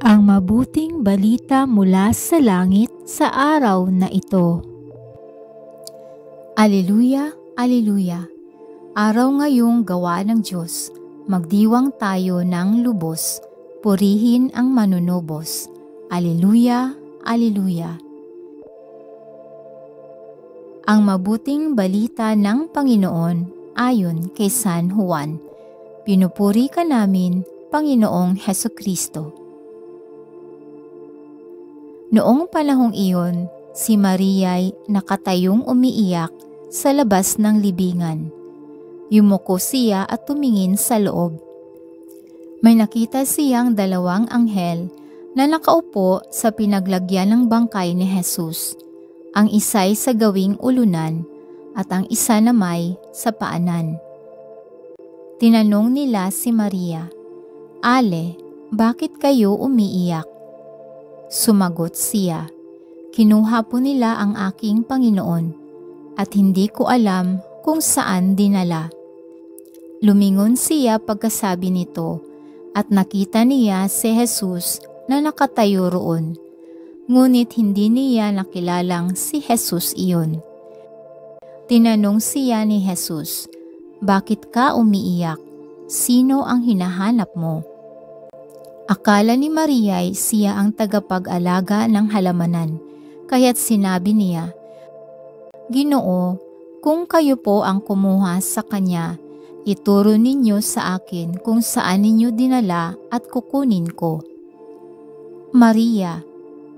Ang mabuting balita mula sa langit sa araw na ito. Aleluya, aleluya. Araw ngayong gawa ng Diyos, magdiwang tayo ng lubos, purihin ang manunubos. Aleluya, aleluya. Ang mabuting balita ng Panginoon ayon kay San Juan. Pinupuri ka namin, Panginoong Hesukristo. Noong panahong iyon, si Maria'y nakatayong umiiyak sa labas ng libingan. Yumuko siya at tumingin sa loob. May nakita siyang dalawang anghel na nakaupo sa pinaglagyan ng bangkay ni Jesus. Ang isa'y sa gawing ulunan at ang isa namay sa paanan. Tinanong nila si Maria, "Ale, bakit kayo umiiyak?" Sumagot siya, "Kinuha po nila ang aking Panginoon at hindi ko alam kung saan dinala." Lumingon siya pagkasabi nito at nakita niya si Jesus na nakatayo roon. Ngunit hindi niya nakilalang si Jesus iyon. Tinanong siya ni Jesus, "Bakit ka umiiyak? Sino ang hinahanap mo?" Akala ni Maria'y siya ang tagapag-alaga ng halamanan, kaya't sinabi niya, "Ginoo, kung kayo po ang kumuha sa kanya, ituro ninyo sa akin kung saan ninyo dinala at kukunin ko." "Maria,"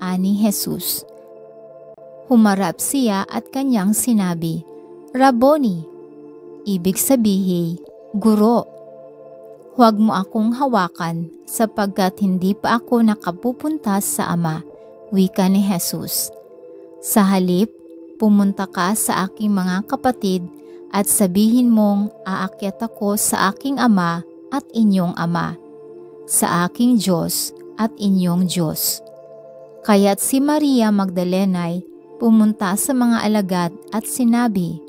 ani Jesus. Humarap siya at kanyang sinabi, "Rabboni," ibig sabihin, Guro. "Huwag mo akong hawakan sapagkat hindi pa ako nakapupunta sa Ama," wika ni Jesus. "Sa halip, pumunta ka sa aking mga kapatid at sabihin mong aakyat ako sa aking Ama at inyong Ama, sa aking Diyos at inyong Diyos." Kaya't si Maria Magdalena'y pumunta sa mga alagad at sinabi,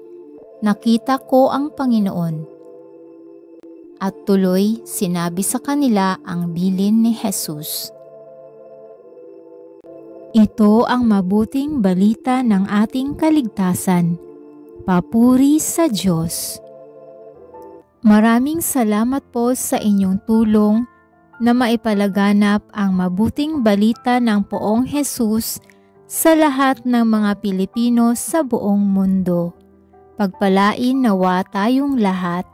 "Nakita ko ang Panginoon." At tuloy sinabi sa kanila ang bilin ni Jesus. Ito ang mabuting balita ng ating kaligtasan. Papuri sa Diyos. Maraming salamat po sa inyong tulong na maipalaganap ang mabuting balita ng Poong Jesus sa lahat ng mga Pilipino sa buong mundo. Pagpalain nawa tayong lahat.